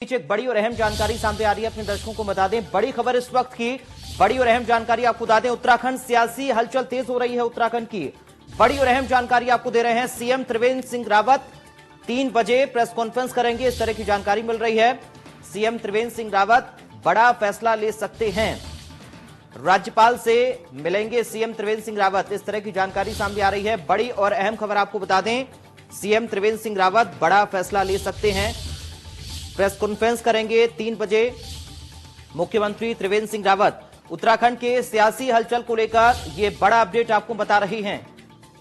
बीच एक बड़ी और अहम जानकारी सामने आ रही है, अपने दर्शकों को बता दें बड़ी खबर इस वक्त की, बड़ी और अहम जानकारी आपको बता दें। उत्तराखंड सियासी हलचल तेज हो रही है। उत्तराखंड की बड़ी और अहम जानकारी आपको दे रहे हैं। सीएम त्रिवेंद्र सिंह रावत 3 बजे प्रेस कॉन्फ्रेंस करेंगे, इस तरह की जानकारी मिल रही है। सीएम त्रिवेंद्र सिंह रावत बड़ा फैसला ले सकते हैं, राज्यपाल से मिलेंगे सीएम त्रिवेंद्र सिंह रावत, इस तरह की जानकारी सामने आ रही है। बड़ी और अहम खबर आपको बता दें, सीएम त्रिवेंद्र सिंह रावत बड़ा फैसला ले सकते हैं, प्रेस कॉन्फ्रेंस करेंगे 3 बजे। मुख्यमंत्री त्रिवेंद्र सिंह रावत उत्तराखंड के सियासी हलचल को लेकर यह बड़ा अपडेट आपको बता रही हैं।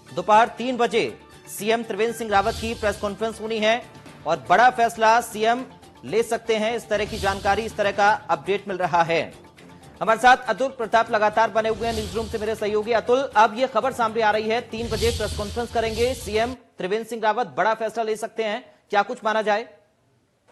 दोपहर 3 बजे सीएम त्रिवेंद्र सिंह रावत की प्रेस कॉन्फ्रेंस होनी है और बड़ा फैसला सीएम ले सकते हैं, इस तरह की जानकारी, इस तरह का अपडेट मिल रहा है। हमारे साथ अतुल प्रताप लगातार बने हुए हैं न्यूज रूम से, मेरे सहयोगी। अतुल, अब यह खबर सामने आ रही है 3 बजे प्रेस कॉन्फ्रेंस करेंगे सीएम त्रिवेंद्र सिंह रावत, बड़ा फैसला ले सकते हैं, क्या कुछ माना जाए?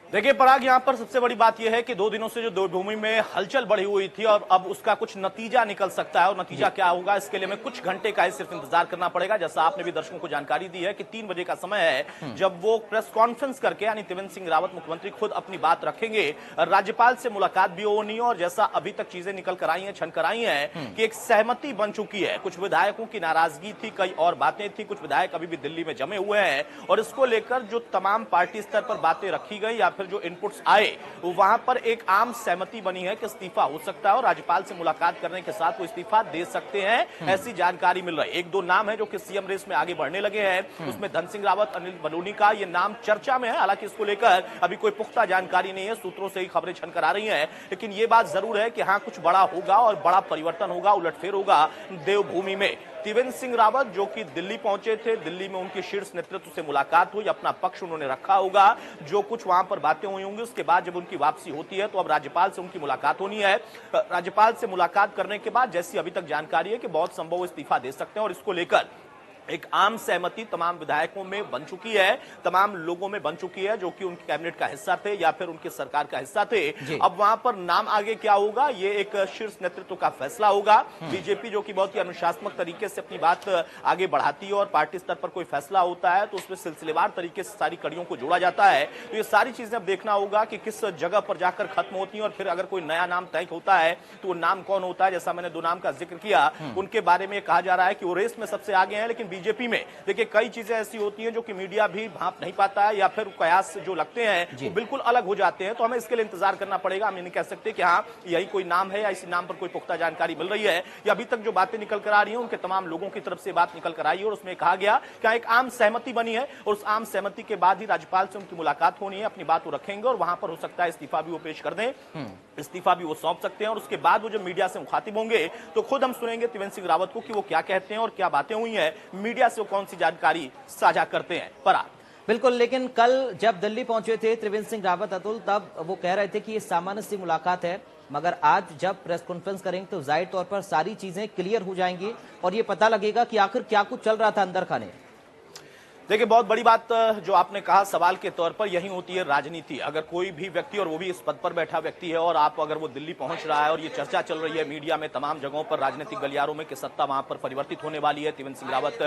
देखिए पराग, यहां पर सबसे बड़ी बात यह है कि 2 दिनों से जो देवभूमि में हलचल बढ़ी हुई थी और अब उसका कुछ नतीजा निकल सकता है, और नतीजा क्या होगा इसके लिए हमें कुछ घंटे का ही सिर्फ इंतजार करना पड़ेगा। जैसा आपने भी दर्शकों को जानकारी दी है कि 3 बजे का समय है जब वो प्रेस कॉन्फ्रेंस करके, यानी त्रिवेंद्र सिंह रावत मुख्यमंत्री खुद अपनी बात रखेंगे, राज्यपाल से मुलाकात भी होनी है। और जैसा अभी तक चीजें निकल कर आई है, छन कर आई है कि एक सहमति बन चुकी है। कुछ विधायकों की नाराजगी थी, कई और बातें थी, कुछ विधायक अभी भी दिल्ली में जमे हुए हैं, और इसको लेकर जो तमाम पार्टी स्तर पर बातें रखी गई या फिर जो इनपुट्स आए, वहां पर एक आम सहमति बनी है कि इस्तीफा हो सकता है और राज्यपाल से मुलाकात करने के साथ वो इस्तीफा दे सकते हैं, ऐसी जानकारी मिल रही है। 1-2 नाम है जो कि सीएम रेस में आगे बढ़ने लगे हैं, उसमें धन सिंह रावत, अनिल बलूनी का ये नाम चर्चा में है। हालांकि इसको लेकर अभी कोई पुख्ता जानकारी नहीं है, सूत्रों से ही खबरें छनकर आ रही हैं, लेकिन ये बात जरूर है कि हाँ, कुछ बड़ा होगा और बड़ा परिवर्तन होगा, उलटफेर होगा देवभूमि में। त्रिवेंद्र सिंह रावत जो कि दिल्ली पहुंचे थे, दिल्ली में उनके शीर्ष नेतृत्व से मुलाकात हुई, अपना पक्ष उन्होंने रखा होगा, जो कुछ वहां पर बातें हुई होंगी, उसके बाद जब उनकी वापसी होती है तो अब राज्यपाल से उनकी मुलाकात होनी है। राज्यपाल से मुलाकात करने के बाद जैसी अभी तक जानकारी है कि बहुत संभव इस्तीफा दे सकते हैं, और इसको लेकर एक आम सहमति तमाम विधायकों में बन चुकी है, तमाम लोगों में बन चुकी है जो कि उनके कैबिनेट का हिस्सा थे या फिर उनके सरकार का हिस्सा थे। अब वहां पर नाम आगे क्या होगा, ये एक शीर्ष नेतृत्व का फैसला होगा। बीजेपी जो कि बहुत ही अनुशासनात्मक तरीके से अपनी बात आगे बढ़ाती है और पार्टी स्तर पर कोई फैसला होता है तो उसमें सिलसिलेवार तरीके से सारी कड़ियों को जोड़ा जाता है। तो ये सारी चीजें अब देखना होगा कि किस जगह पर जाकर खत्म होती है, और फिर अगर कोई नया नाम तय होता है तो वो नाम कौन होता है। जैसा मैंने 2 नाम का जिक्र किया, उनके बारे में कहा जा रहा है कि वो रेस में सबसे आगे हैं, लेकिन बीजेपी में देखिए कई चीजें ऐसी होती हैं जो कि मीडिया भी भांप नहीं पाता है, या फिर कयास जो लगते हैं वो बिल्कुल अलग हो जाते हैं। तो हमें इसके लिए इंतजार करना पड़ेगा। हम ये नहीं कह सकते कि हाँ यही कोई नाम है या इसी नाम पर कोई पुख्ता जानकारी मिल रही है, या अभी तक जो बातें निकल कर आ रही हैं उनके तमाम लोगों की तरफ से बात निकल कर आई है और उसमें कहा गया कि एक आम सहमति बनी है और उस आम सहमति के बाद ही राज्यपाल से उनकी मुलाकात होनी है, अपनी बात वो रखेंगे और वहां पर हो सकता है इस्तीफा भी वो पेश कर दें, इस्तीफा भी वो सौंप सकते हैं। और उसके बाद वो जब मीडिया से मुखातिब होंगे तो खुद हम सुनेंगे त्रिवेंद्र सिंह रावत को कि वो क्या कहते हैं और क्या बातें हुई हैं, मीडिया से वो कौन सी जानकारी साझा करते हैं। पराग, बिल्कुल, लेकिन कल जब दिल्ली पहुंचे थे त्रिवेंद्र सिंह रावत, अतुल, तब वो कह रहे थे कि ये सामान्य सी मुलाकात है, मगर आज जब प्रेस कॉन्फ्रेंस करेंगे तो जाहिर तौर पर सारी चीजें क्लियर हो जाएंगी और ये पता लगेगा कि आखिर क्या कुछ चल रहा था अंदर खाने। देखिए बहुत बड़ी बात जो आपने कहा सवाल के तौर पर, यही होती है राजनीति। अगर कोई भी व्यक्ति, और वो भी इस पद पर बैठा व्यक्ति है, और आप अगर वो दिल्ली पहुंच रहा है और ये चर्चा चल रही है मीडिया में तमाम जगहों पर, राजनीतिक गलियारों में, कि सत्ता वहां पर परिवर्तित होने वाली है, त्रिवेंद्र सिंह रावत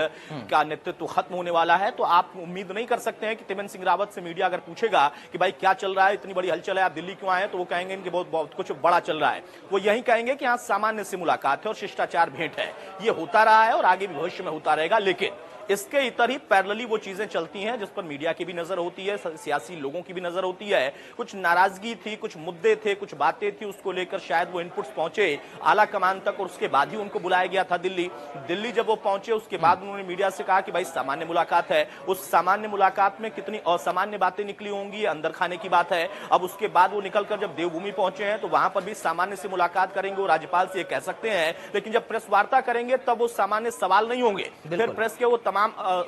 का नेतृत्व खत्म होने वाला है, तो आप उम्मीद नहीं कर सकते हैं कि त्रिवेंद्र सिंह रावत से मीडिया अगर पूछेगा कि भाई क्या चल रहा है, इतनी बड़ी हलचल है, आप दिल्ली क्यों आए, तो वो कहेंगे कि बहुत कुछ बड़ा चल रहा है। वो यही कहेंगे कि यहाँ सामान्य सी मुलाकात है और शिष्टाचार भेंट है। ये होता रहा है और आगे भी भविष्य में होता रहेगा, लेकिन इसके इतर ही पैरेलली वो चीजें चलती हैं जिस पर मीडिया की भी नजर होती है, सियासी लोगों की भी नजर होती है। कुछ नाराजगी थी, कुछ मुद्दे थे, कुछ बातें थी, उसको लेकर शायद वो इनपुट्स पहुंचे आला कमान तक और उसके बाद ही उनको बुलाया गया था दिल्ली जब वो पहुंचे उसके बाद उन्होंने मीडिया से कहा कि भाई सामान्य मुलाकात है। उस सामान्य मुलाकात में कितनी असामान्य बातें निकली होंगी, अंदर खाने की बात है। अब उसके बाद वो निकलकर जब देवभूमि पहुंचे हैं तो वहां पर भी सामान्य से मुलाकात करेंगे, वो राज्यपाल से ये कह सकते हैं, लेकिन जब प्रेस वार्ता करेंगे तब वो सामान्य सवाल नहीं होंगे, फिर प्रेस के वो तमाम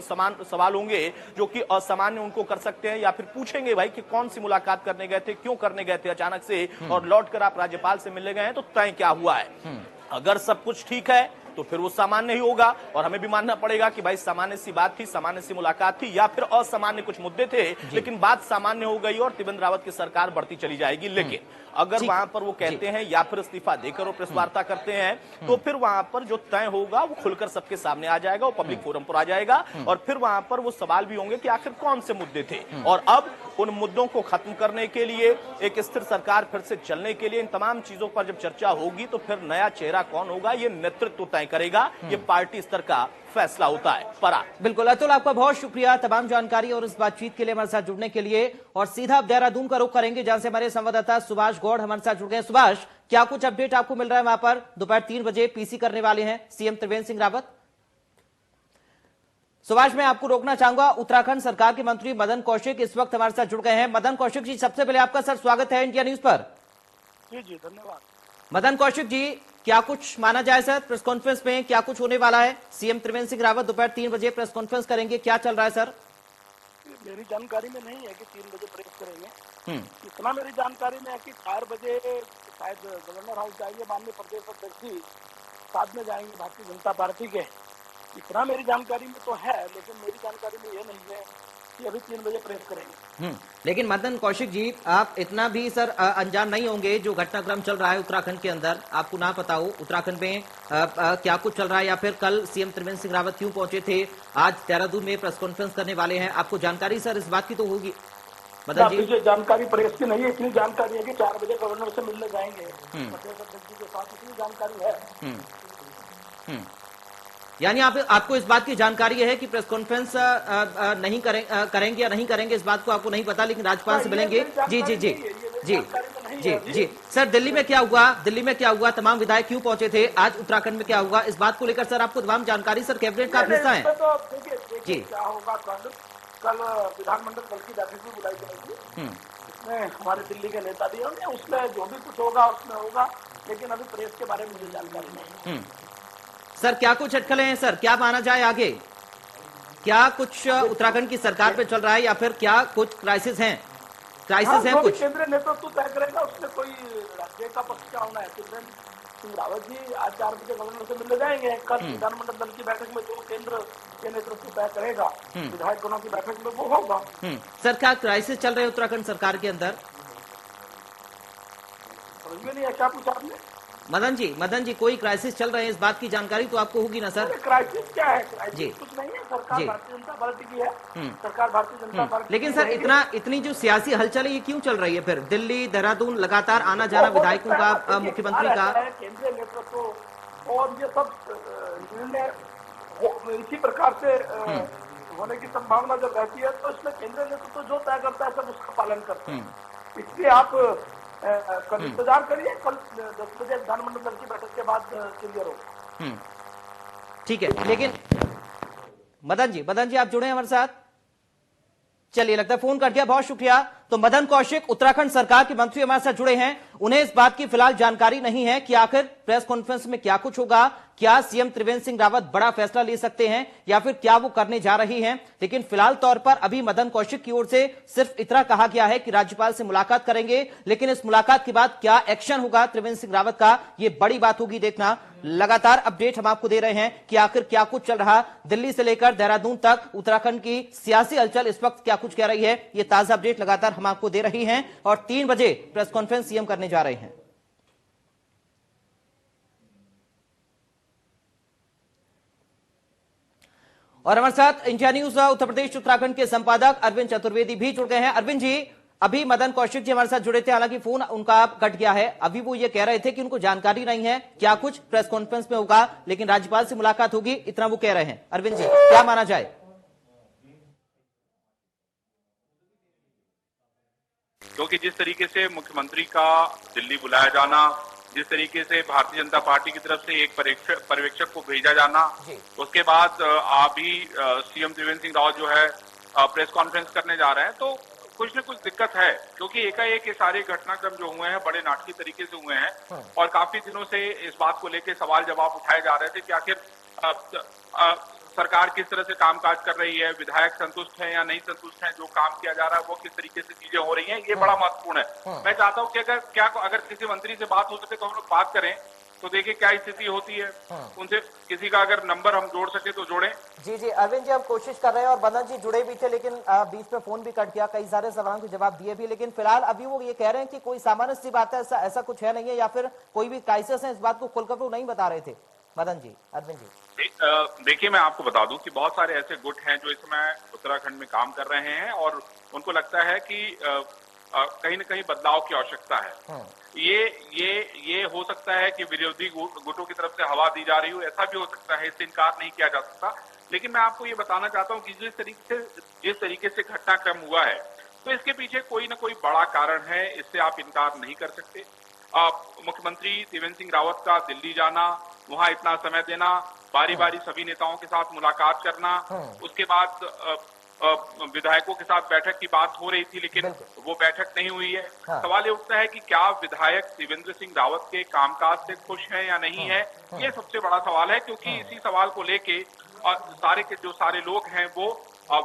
समान सवाल होंगे जो कि असामान्य उनको कर सकते हैं, या फिर पूछेंगे भाई कि कौन सी मुलाकात करने गए थे, क्यों करने गए थे अचानक से, और लौटकर आप राज्यपाल से मिलने गए हैं तो तय क्या हुआ है। अगर सब कुछ ठीक है तो फिर वो सामान्य ही होगा और हमें भी मानना पड़ेगा कि भाई सामान्य सी बात थी, सामान्य सी मुलाकात थी, या फिर असामान्य कुछ मुद्दे थे, लेकिन बात सामान्य हो गई और त्रिवेंद्र रावत की सरकार बढ़ती चली जाएगी। लेकिन अगर वहां पर वो कहते हैं या फिर इस्तीफा देकर वो प्रेस वार्ता करते हैं तो फिर वहां पर जो तय होगा वो खुलकर सबके सामने आ जाएगा, वो पब्लिक फोरम पर आ जाएगा और फिर वहां पर वो सवाल भी होंगे कि आखिर कौन से मुद्दे थे। और अब उन मुद्दों को खत्म करने के लिए, एक स्थिर सरकार फिर से चलने के लिए, इन तमाम चीजों पर जब चर्चा होगी तो फिर नया चेहरा कौन होगा ये नेतृत्व तय करेगा। ये पार्टी स्तर का फैसला होता है। पराग। बिल्कुल अतुल, आपका बहुत शुक्रिया तमाम जानकारी और इस बातचीत के लिए हमारे साथ जुड़ने के लिए। और सीधा अब देहरादून का रुख करेंगे जहां से हमारे संवाददाता सुभाष गौड़ हमारे साथ जुड़ गए। सुभाष, क्या कुछ अपडेट आपको मिल रहा है? वहां पर दोपहर 3 बजे पीसी करने वाले हैं सीएम त्रिवेंद्र सिंह रावत। सुभाष, मैं आपको रोकना चाहूंगा। उत्तराखंड सरकार के मंत्री मदन कौशिक इस वक्त हमारे साथ जुड़ गए हैं। मदन कौशिक जी, सबसे पहले आपका सर स्वागत है इंडिया न्यूज पर। जी धन्यवाद। मदन कौशिक जी, क्या कुछ माना जाए सर प्रेस कॉन्फ्रेंस में, क्या कुछ होने वाला है? सीएम त्रिवेंद्र सिंह रावत दोपहर 3 बजे प्रेस कॉन्फ्रेंस करेंगे, क्या चल रहा है सर? मेरी जानकारी में नहीं है कि 3 बजे प्रेस करेंगे। इतना मेरी जानकारी में है कि 4 बजे शायद गवर्नर हाउस जाएंगे, माननीय प्रदेश अध्यक्ष जी साथ में जाएंगे भारतीय जनता पार्टी के। इतना मेरी जानकारी में तो है, लेकिन मेरी जानकारी में ये नहीं है कि अभी 3 बजे प्रेस करेंगे। लेकिन मदन कौशिक जी, आप इतना भी सर अनजान नहीं होंगे जो घटनाक्रम चल रहा है उत्तराखंड के अंदर, आपको ना पता हो उत्तराखंड में क्या कुछ चल रहा है, या फिर कल सीएम त्रिवेंद्र सिंह रावत क्यों पहुंचे थे, आज देहरादून में प्रेस कॉन्फ्रेंस करने वाले हैं, आपको जानकारी सर इस बात की तो होगी? मदन जी, जानकारी प्रेस की नहीं है, इतनी जानकारी है कि 4 बजे गवर्नर से मिलने जाएंगे प्रदेश अध्यक्ष जी के साथ, इतनी जानकारी है। यानी आपको इस बात की जानकारी है कि प्रेस कॉन्फ्रेंस नहीं करेंगे या नहीं करेंगे, इस बात को आपको नहीं पता, लेकिन राज्यपाल से मिलेंगे। जी जी जी जी जी जी सर, दिल्ली में क्या हुआ? दिल्ली में क्या हुआ? तमाम विधायक क्यों पहुंचे थे? आज उत्तराखंड में क्या हुआ? इस बात को लेकर सर आपको तमाम जानकारी सर कैबिनेट का हिस्सा है। जी, क्या होगा कल विधानमंडल दल की बैठक भी बुलाई जाएगी, उसमें हमारे दिल्ली के नेता भी होंगे, उसमें जो भी कुछ होगा उसमें होगा, लेकिन अभी प्रेस के बारे में मुझे जानकारी नहीं। सर, क्या कुछ अटकलें हैं सर? क्या माना जाए आगे? क्या कुछ उत्तराखंड की सरकार पे चल रहा है, या फिर क्या कुछ क्राइसिस हैं? क्राइसिस है कुछ? केंद्रीय नेतृत्व तय करेगा, उसमें कोई राज्य का पक्ष क्या होना है। त्रिवेंद्र सिंह रावत जी आज 4 बजे गवर्नर से मिलने जाएंगे। कल विधानमंडल दल की बैठक में जो केंद्र के नेतृत्व तय करेगा, विधायक गणों की बैठक में वो होगा। सर, क्या क्राइसिस चल रहे हैं उत्तराखंड सरकार के अंदर? समझ में नहीं है, क्या पूछा आपने? मदन जी कोई क्राइसिस चल रहे हैं, इस बात की जानकारी तो आपको होगी ना सर? क्राइसिस क्या है? क्राइसिस कुछ नहीं है, सरकार भारतीय जनता पार्टी की है, सरकार भारतीय जनता पार्टी। लेकिन सर इतनी जो सियासी हलचल है ये क्यों चल रही है फिर? दिल्ली देहरादून लगातार आना जाना विधायकों का, मुख्यमंत्री का, केंद्रीय नेतृत्व और ये सब निर्णय इसी प्रकार से होने की संभावना जब रहती है, तो इसमें केंद्रीय नेतृत्व जो तय करता है सब उसका पालन करते हैं। इसलिए आप कल इंतजार करिए, कल 10 बजे विधानमंडल दल की बैठक के बाद क्लियर हो। ठीक है, लेकिन मदन जी आप जुड़े हैं हमारे साथ? चलिए, लगता है फोन कट गया, बहुत शुक्रिया। तो मदन कौशिक उत्तराखंड सरकार के मंत्री हमारे साथ जुड़े हैं, उन्हें इस बात की फिलहाल जानकारी नहीं है कि आखिर प्रेस कॉन्फ्रेंस में क्या कुछ होगा, क्या सीएम त्रिवेंद्र सिंह रावत बड़ा फैसला ले सकते हैं या फिर क्या वो करने जा रही हैं। लेकिन फिलहाल तौर पर अभी मदन कौशिक की ओर से सिर्फ इतना कहा गया है कि राज्यपाल से मुलाकात करेंगे, लेकिन इस मुलाकात के बाद क्या एक्शन होगा त्रिवेंद्र सिंह रावत का, ये बड़ी बात होगी देखना। लगातार अपडेट हम आपको दे रहे हैं कि आखिर क्या कुछ चल रहा, दिल्ली से लेकर देहरादून तक उत्तराखंड की सियासी हलचल इस वक्त क्या कुछ कह रही है, ये ताजा अपडेट लगातार हम आपको दे रही हैं। और 3 बजे प्रेस कॉन्फ्रेंस सीएम करने जा रहे हैं। और हमारे साथ इंडिया न्यूज उत्तर प्रदेश उत्तराखंड के संपादक अरविंद चतुर्वेदी भी जुड़ गए हैं। अरविंद जी, अभी मदन कौशिक जी हमारे साथ जुड़े थे, हालांकि फोन उनका कट गया है। अभी वो ये कह रहे थे कि उनको जानकारी नहीं है क्या कुछ प्रेस कॉन्फ्रेंस में होगा, लेकिन राज्यपाल से मुलाकात होगी, इतना वो कह रहे हैं। अरविंद जी, क्या माना जाए? क्योंकि जिस तरीके से मुख्यमंत्री का दिल्ली बुलाया जाना, जिस तरीके से भारतीय जनता पार्टी की तरफ से एक पर्यवेक्षक को भेजा जाना, उसके बाद आप ही सीएम त्रिवेंद्र सिंह रावत जो है प्रेस कॉन्फ्रेंस करने जा रहे हैं, तो कुछ न कुछ दिक्कत है। क्योंकि एकाएक ये सारे घटनाक्रम जो हुए हैं बड़े नाटकीय तरीके से हुए हैं और काफी दिनों से इस बात को लेकर सवाल जवाब उठाए जा रहे थे कि आखिर सरकार किस तरह से कामकाज कर रही है, विधायक संतुष्ट हैं या नहीं संतुष्ट हैं, जो काम किया जा रहा है वो किस तरीके से चीजें हो रही हैं, ये बड़ा महत्वपूर्ण है। मैं चाहता हूं कि अगर किसी मंत्री से बात हो सके तो हम लोग बात करें, तो देखिए क्या स्थिति होती है, उनसे किसी का अगर नंबर हम जोड़ सके तो जोड़ें। जी अरविंद जी, हम कोशिश कर रहे हैं और मदन जी जुड़े भी थे, लेकिन बीच में फोन भी कट गया, कई सारे सवालों के जवाब दिए भी, लेकिन फिलहाल अभी वो ये कह रहे हैं कि कोई सामान्य सी बात है, ऐसा कुछ है नहीं है, या फिर कोई भी क्राइसिस है, इस बात को खुलकर वो नहीं बता रहे थे। मदन जी, अरविंद जी। देखिए, मैं आपको बता दूं कि बहुत सारे ऐसे गुट हैं जो इस समय उत्तराखंड में काम कर रहे हैं और उनको लगता है कि कहीं न कहीं बदलाव की आवश्यकता है। ये हो सकता है कि विरोधी गुटों की तरफ से हवा दी जा रही हो, ऐसा भी हो सकता है, इससे इनकार नहीं किया जा सकता। लेकिन मैं आपको ये बताना चाहता हूं कि जिस तरीके से घटनाक्रम हुआ है, तो इसके पीछे कोई न कोई बड़ा कारण है, इससे आप इनकार नहीं कर सकते। मुख्यमंत्री त्रिवेंद्र सिंह रावत का दिल्ली जाना, वहां इतना समय देना, बारी बारी सभी नेताओं के साथ मुलाकात करना, उसके बाद विधायकों के साथ बैठक की बात हो रही थी, लेकिन वो बैठक नहीं हुई है। सवाल ये उठता है कि क्या विधायक त्रिवेंद्र सिंह रावत के कामकाज से खुश हैं या नहीं है, ये सबसे बड़ा सवाल है, क्योंकि इसी सवाल को लेके जो सारे लोग हैं वो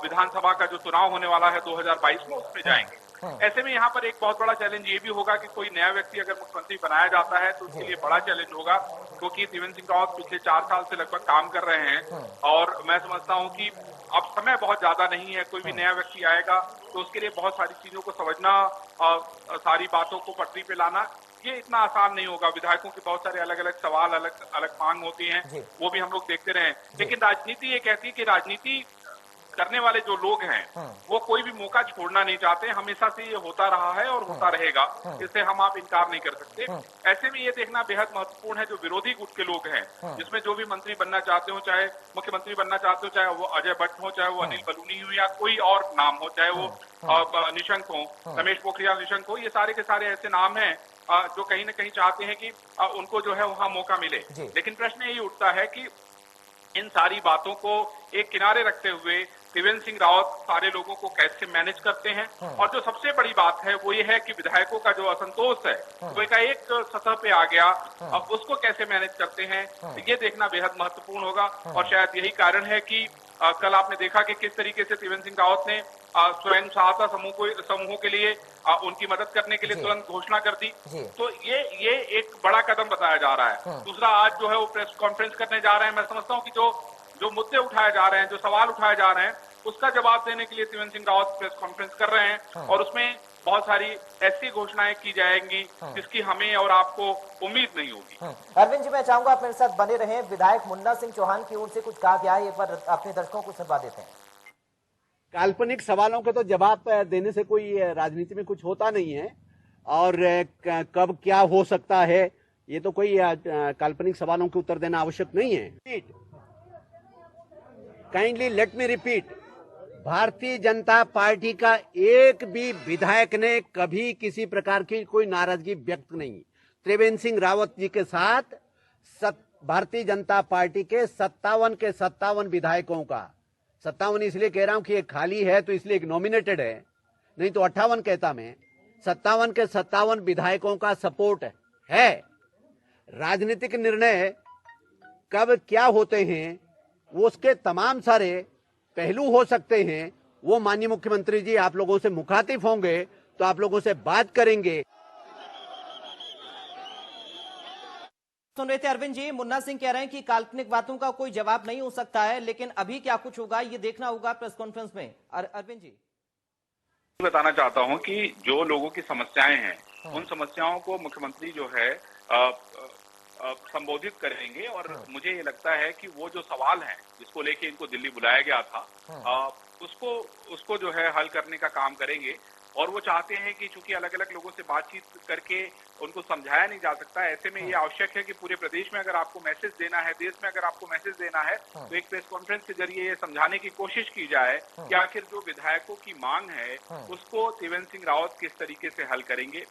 विधानसभा का जो चुनाव होने वाला है 2022 में, उसमें जाएंगे। ऐसे में यहाँ पर एक बहुत बड़ा चैलेंज ये भी होगा कि कोई नया व्यक्ति अगर मुख्यमंत्री बनाया जाता है तो उसके लिए बड़ा चैलेंज होगा, क्योंकि त्रिवेंद्र सिंह रावत पिछले 4 साल से लगभग काम कर रहे हैं और मैं समझता हूँ कि अब समय बहुत ज्यादा नहीं है। कोई भी नया व्यक्ति आएगा तो उसके लिए बहुत सारी चीजों को समझना और सारी बातों को पटरी पे लाना, ये इतना आसान नहीं होगा। विधायकों के बहुत सारे अलग अलग सवाल, अलग अलग मांग होती हैं, वो भी हम लोग देखते रहे। लेकिन राजनीति ये कहती है कि राजनीति करने वाले जो लोग हैं वो कोई भी मौका छोड़ना नहीं चाहते। हमेशा से ये होता रहा है और होता रहेगा, इससे हम आप इनकार नहीं कर सकते। ऐसे में ये देखना बेहद महत्वपूर्ण है जो विरोधी गुट के लोग हैं, जिसमें जो भी मंत्री बनना चाहते हो, चाहे मुख्यमंत्री बनना चाहते हो, चाहे वो अजय भट्ट हो, चाहे वो अनिल बलूनी हो या कोई और नाम हो, चाहे वो निशंक हो, रमेश पोखरियाल निशंक हो, ये सारे के सारे ऐसे नाम हैं जो कहीं न कहीं चाहते हैं कि उनको जो है वहां मौका मिले। लेकिन प्रश्न यही उठता है कि इन सारी बातों को एक किनारे रखते हुए त्रिवेंद्र सिंह रावत सारे लोगों को कैसे मैनेज करते हैं, और जो सबसे बड़ी बात है वो ये है कि विधायकों का जो असंतोष है वो एक सतह पे आ गया, अब उसको कैसे मैनेज करते हैं, ये देखना बेहद महत्वपूर्ण होगा। और शायद यही कारण है कि कल आपने देखा कि किस तरीके से त्रिवेंद्र सिंह रावत ने स्वयं सहायता समूहों के लिए उनकी मदद करने के लिए तुरंत घोषणा कर दी। तो ये एक बड़ा कदम बताया जा रहा है। दूसरा, आज जो है वो प्रेस कॉन्फ्रेंस करने जा रहे हैं। मैं समझता हूँ कि जो मुद्दे उठाए जा रहे हैं, जो सवाल उठाए जा रहे हैं, उसका जवाब देने के लिए त्रिवेंद्र सिंह रावत प्रेस कॉन्फ्रेंस कर रहे हैं और उसमें बहुत सारी ऐसी घोषणाएं की जाएंगी जिसकी हमें और आपको उम्मीद नहीं होगी। अरविंद जी, मैं चाहूंगा आप मेरे साथ बने रहें। विधायक मुन्ना सिंह चौहान की ओर से कुछ कहा गया है, एक बार अपने दर्शकों को सुनवा देते हैं। काल्पनिक सवालों के तो जवाब देने से कोई राजनीति में कुछ होता नहीं है, और कब क्या हो सकता है ये तो कोई काल्पनिक सवालों के उत्तर देना आवश्यक नहीं है। Kindly let me repeat, Bharatiya Janata party का एक भी विधायक ने कभी किसी प्रकार की कोई नाराजगी व्यक्त नहीं। त्रिवेंद्र सिंह रावत जी के साथ भारतीय जनता पार्टी के 57 विधायकों का, 57 इसलिए कह रहा हूं कि एक खाली है तो इसलिए एक नॉमिनेटेड है, नहीं तो 58 कहता मैं। 57 के 57 विधायकों का सपोर्ट है। राजनीतिक निर्णय कब क्या होते हैं वो उसके तमाम सारे पहलू हो सकते हैं। वो माननीय मुख्यमंत्री जी आप लोगों से मुखातिब होंगे तो आप लोगों से बात करेंगे। सुन रहे थे अरविंद जी, मुन्ना सिंह कह रहे हैं कि काल्पनिक बातों का कोई जवाब नहीं हो सकता है, लेकिन अभी क्या कुछ होगा ये देखना होगा प्रेस कॉन्फ्रेंस में। अरविंद जी, बताना चाहता हूं कि जो लोगों की समस्याएं हैं उन समस्याओं को मुख्यमंत्री जो है संबोधित करेंगे, और मुझे ये लगता है कि वो जो सवाल है जिसको लेके इनको दिल्ली बुलाया गया था उसको जो है हल करने का काम करेंगे। और वो चाहते हैं कि चूंकि अलग अलग लोगों से बातचीत करके उनको समझाया नहीं जा सकता, ऐसे में ये आवश्यक है कि पूरे प्रदेश में अगर आपको मैसेज देना है, देश में अगर आपको मैसेज देना है, तो एक प्रेस कॉन्फ्रेंस के जरिए ये समझाने की कोशिश की जाए कि आखिर जो विधायकों की मांग है उसको त्रिवेंद्र सिंह रावत किस तरीके से हल करेंगे।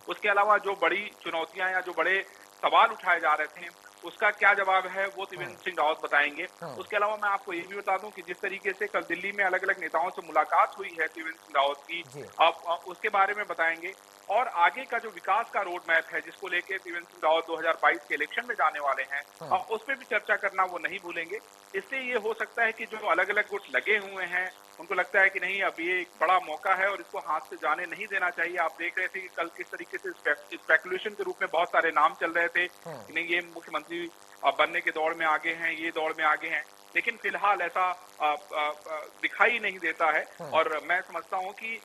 उसके अलावा जो बड़ी चुनौतियां या जो बड़े सवाल उठाए जा रहे थे उसका क्या जवाब है वो त्रिवेंद्र सिंह रावत बताएंगे। उसके अलावा मैं आपको ये भी बता दूं कि जिस तरीके से कल दिल्ली में अलग अलग नेताओं से मुलाकात हुई है त्रिवेंद्र सिंह रावत की, अब उसके बारे में बताएंगे। और आगे का जो विकास का रोड मैप है जिसको लेके त्रिवेंद्र सिंह रावत 2022 के इलेक्शन में जाने वाले हैं, उस पर भी चर्चा करना वो नहीं भूलेंगे। इससे ये हो सकता है कि जो अलग अलग गुट लगे हुए हैं उनको लगता है कि नहीं, अब ये एक बड़ा मौका है और इसको हाथ से जाने नहीं देना चाहिए। आप देख रहे थे कि कल किस तरीके से स्पेकुलेशन के रूप में बहुत सारे नाम चल रहे थे कि नहीं ये मुख्यमंत्री बनने के दौड़ में आगे हैं, ये दौड़ में आगे हैं, लेकिन फिलहाल ऐसा दिखाई नहीं देता है। और मैं समझता हूं कि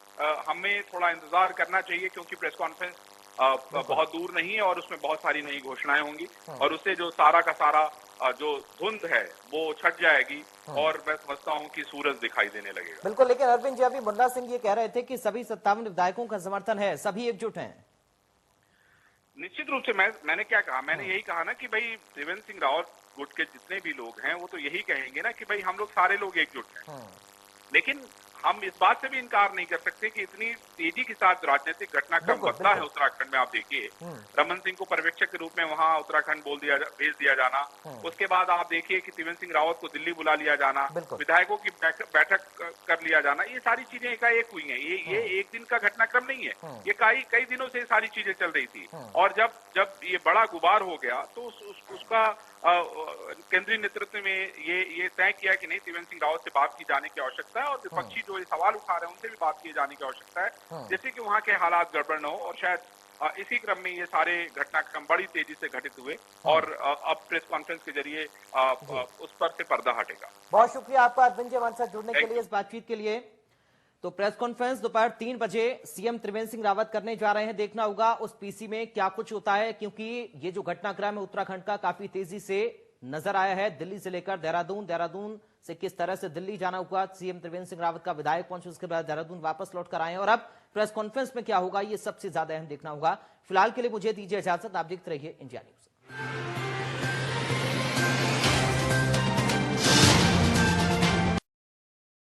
हमें थोड़ा इंतजार करना चाहिए, क्योंकि प्रेस कॉन्फ्रेंस बहुत दूर नहीं है और उसमें बहुत सारी नई घोषणाएं होंगी और उससे जो सारा का सारा जो धुंध है वो छट जाएगी और मैं समझता हूं कि सूरज दिखाई देने लगेगा। बिल्कुल, लेकिन अरविंद जी अभी मुन्ना सिंह ये कह रहे थे कि सभी 57 विधायकों का समर्थन है, सभी एकजुट हैं। निश्चित रूप से मैंने क्या कहा, मैंने यही कहा ना कि भाई त्रिवेंद्र सिंह रावत गुट के जितने भी लोग हैं वो तो यही कहेंगे ना कि भाई हम लोग सारे लोग एकजुट हैं। लेकिन हम इस बात से भी इनकार नहीं कर सकते कि इतनी तेजी के साथ राजनीतिक घटनाक्रम बदला है उत्तराखंड में। आप देखिए रमन सिंह को पर्यवेक्षक के रूप में वहां उत्तराखंड भेज दिया जाना, उसके बाद आप देखिए कि त्रिवेंद्र सिंह रावत को दिल्ली बुला लिया जाना, विधायकों की बैठक कर लिया जाना, ये सारी चीजें एकाएक हुई हैं। ये एक दिन का घटनाक्रम नहीं है, ये कई दिनों से सारी चीजें चल रही थी। और जब ये बड़ा गुबार हो गया तो उसका केंद्रीय नेतृत्व में ये तय किया कि नहीं, त्रिवेंद्र सिंह रावत से बात की जाने की आवश्यकता है और विपक्षी जो ये सवाल उठा रहे हैं उनसे भी बात किए जाने की आवश्यकता है, जिससे कि वहां के हालात गड़बड़ न हो। और शायद इसी क्रम में ये सारे घटनाक्रम बड़ी तेजी से घटित हुए और अब प्रेस कॉन्फ्रेंस के जरिए उस पर से पर्दा हटेगा। बहुत शुक्रिया आपका अरविंद जी हमारे साथ जुड़ने के लिए, इस बातचीत के लिए। तो प्रेस कॉन्फ्रेंस दोपहर 3 बजे सीएम त्रिवेंद्र सिंह रावत करने जा रहे हैं। देखना होगा उस पीसी में क्या कुछ होता है, क्योंकि ये जो घटनाक्रम है उत्तराखंड का काफी तेजी से नजर आया है। दिल्ली से लेकर देहरादून से किस तरह से दिल्ली जाना हुआ, सीएम त्रिवेंद्र सिंह रावत का विधायक पहुंचे, उसके बाद देहरादून वापस लौट कर आए हैं और अब प्रेस कॉन्फ्रेंस में क्या होगा ये सबसे ज्यादा अहम देखना होगा। फिलहाल के लिए मुझे दीजिए इजाजत, आप देखते रहिए इंडिया न्यूज।